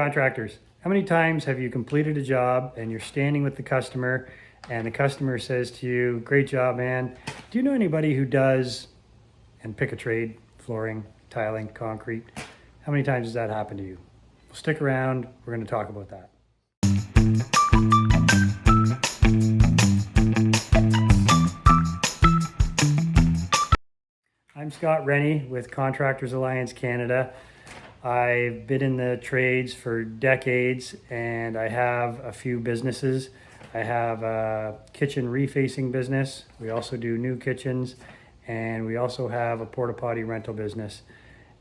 Contractors, how many times have you completed a job and you're standing with the customer and the customer says to you, great job, man. Do you know anybody who does, and pick a trade, flooring, tiling, concrete? How many times has that happened to you? Well, stick around. We're going to talk about that. I'm Scott Rennie with Contractors Alliance Canada. I've been in the trades for decades and I have a few businesses. I have a kitchen refacing business. We also do new kitchens, and we also have a porta potty rental business.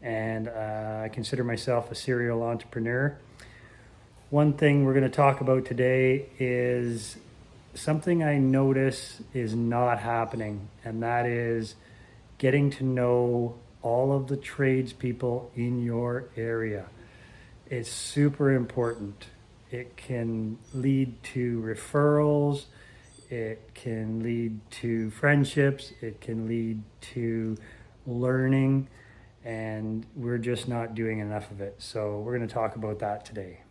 And I consider myself a serial entrepreneur. One thing we're going to talk about today is something I notice is not happening, and that is getting to know all of the tradespeople in your area. It's super important. It can lead to referrals, it can lead to friendships, it can lead to learning, and we're just not doing enough of it. So we're going to talk about that today.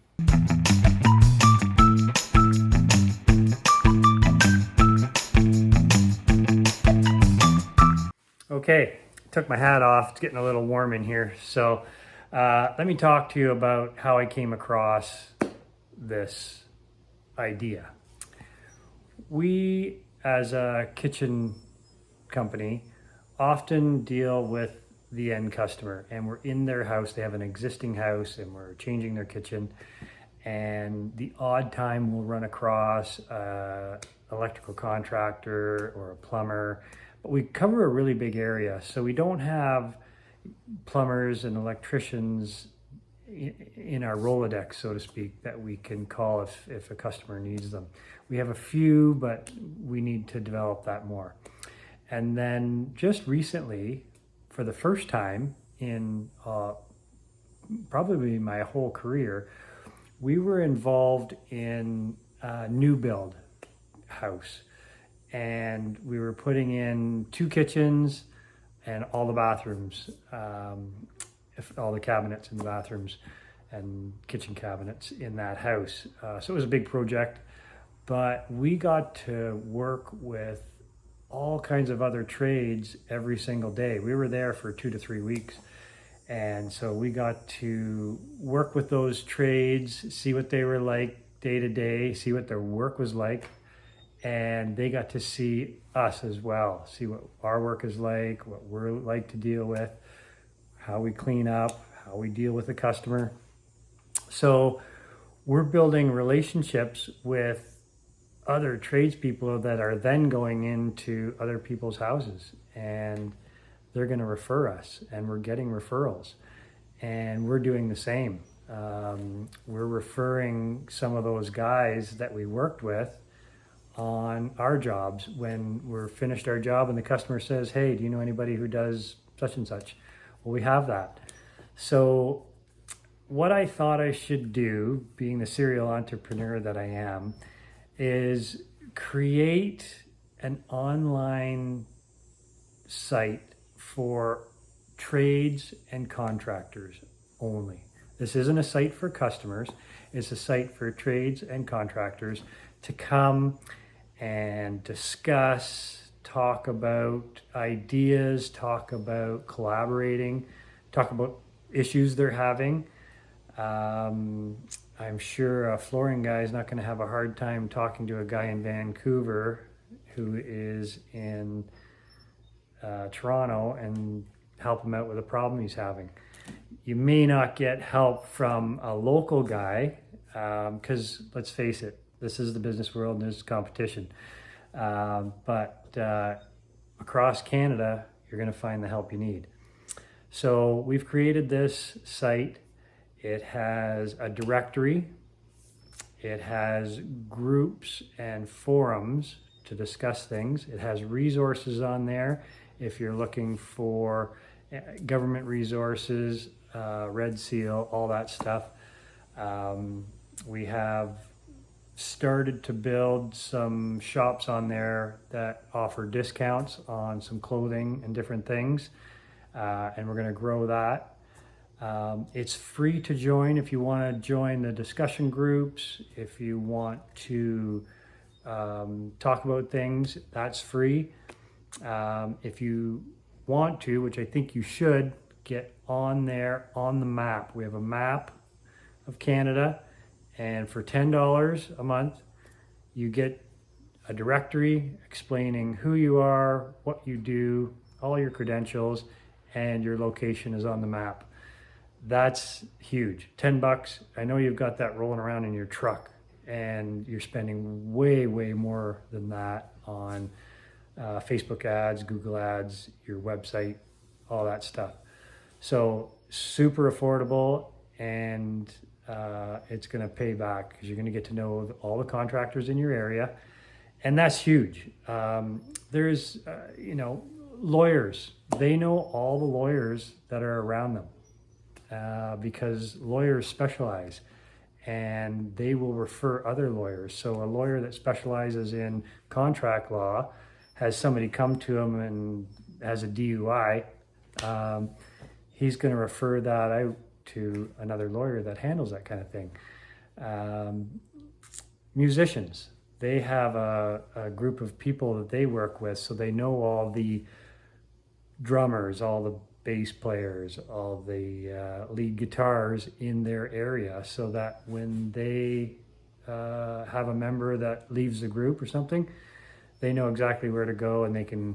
Okay, took my hat off. It's getting a little warm in here. So let me talk to you about how I came across this idea. We, as a kitchen company, often deal with the end customer, and we're in their house. They have an existing house and we're changing their kitchen, and the odd time we'll run across an electrical contractor or a plumber, but we cover a really big area, so we don't have plumbers and electricians in our Rolodex, so to speak, that we can call if a customer needs them. We have a few, but we need to develop that more. And then just recently, for the first time in probably my whole career, we were involved in a new build house. And we were putting in 2 kitchens and all the bathrooms, all the cabinets in the bathrooms and kitchen cabinets in that house. So it was a big project, but we got to work with all kinds of other trades every single day. We were there for 2 to 3 weeks. And so we got to work with those trades, see what they were like day to day, see what their work was like. And they got to see us as well, see what our work is like, what we're like to deal with, how we clean up, how we deal with the customer. So we're building relationships with other tradespeople that are then going into other people's houses, and they're going to refer us, and we're getting referrals, and we're doing the same. We're referring some of those guys that we worked with on our jobs when we're finished our job and the customer says, hey, do you know anybody who does such and such? Well, we have that. So what I thought I should do, being the serial entrepreneur that I am, is create an online site for trades and contractors only. This isn't a site for customers. It's a site for trades and contractors to come and discuss, talk about ideas, talk about collaborating, talk about issues they're having. I'm sure a flooring guy is not going to have a hard time talking to a guy in Vancouver who is in Toronto and help him out with a problem he's having. You may not get help from a local guy because let's face it, this is the business world and there's competition. But across Canada, you're going to find the help you need. So we've created this site. It has a directory. It has groups and forums to discuss things. It has resources on there if you're looking for government resources, Red Seal, all that stuff. We have started to build some shops on there that offer discounts on some clothing and different things, and we're going to grow that. It's free to join if you want to join the discussion groups. If you want to talk about things, that's free. If you want to, which I think you should, get on there on the map. We have a map of Canada, and for $10 a month, you get a directory explaining who you are, what you do, all your credentials, and your location is on the map. That's huge. $10. I know you've got that rolling around in your truck, and you're spending way more than that on Facebook ads, Google ads, your website, all that stuff. So super affordable, and it's going to pay back because you're going to get to know all the contractors in your area, and that's huge. There's lawyers. They know all the lawyers that are around them. Because lawyers specialize, and they will refer other lawyers. So a lawyer that specializes in contract law has somebody come to him and has a DUI, he's going to refer that out to another lawyer that handles that kind of thing. Musicians, they have a group of people that they work with, so they know all the drummers, all the bass players, all the lead guitars in their area, so that when they have a member that leaves the group or something, they know exactly where to go, and they can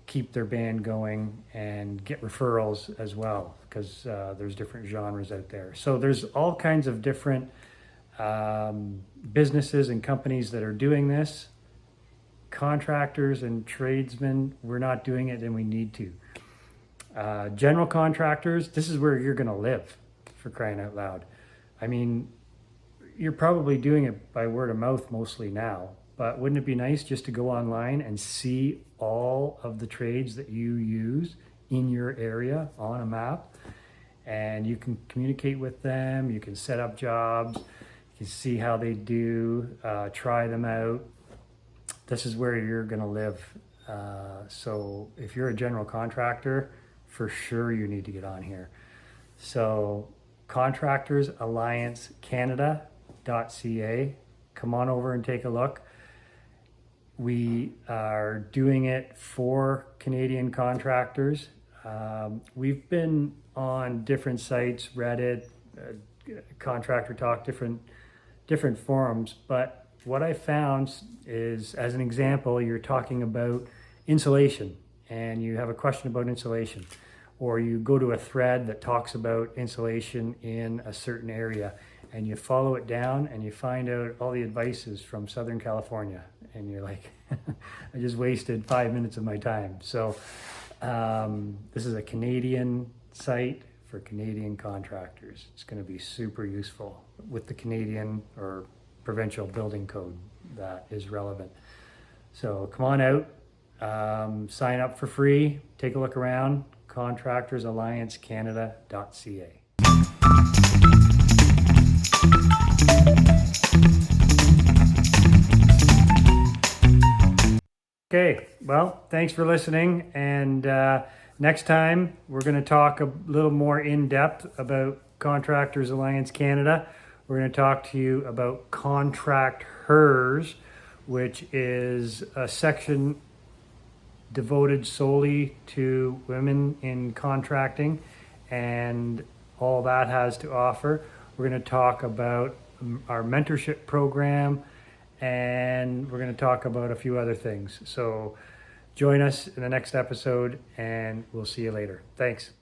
keep their band going and get referrals as well, because there's different genres out there. So there's all kinds of different businesses and companies that are doing this. Contractors and tradesmen, we're not doing it, and we need to. General contractors, this is where you're going to live, for crying out loud. I mean, you're probably doing it by word of mouth mostly now, but wouldn't it be nice just to go online and see all of the trades that you use in your area on a map? And you can communicate with them, you can set up jobs, you can see how they do, try them out. This is where you're going to live. So if you're a general contractor, for sure you need to get on here. So Contractors Alliance Canada.ca. Come on over and take a look. We are doing it for Canadian contractors. We've been on different sites, Reddit, Contractor Talk, different forums, but what I found is, as an example, you're talking about insulation and you have a question about insulation, or you go to a thread that talks about insulation in a certain area, and you follow it down and you find out all the advice is from Southern California, and you're like, I just wasted 5 minutes of my time. So this is a Canadian site for Canadian contractors. It's going to be super useful with the Canadian or provincial building code that is relevant. So come on out, sign up for free, take a look around, Contractors Alliance Canada.ca. Okay, well, thanks for listening, and next time we're going to talk a little more in depth about Contractors Alliance Canada. We're going to talk to you about contractors, which is a section devoted solely to women in contracting and all that has to offer. We're going to talk about our mentorship program, and we're going to talk about a few other things. So join us in the next episode, and we'll see you later. Thanks.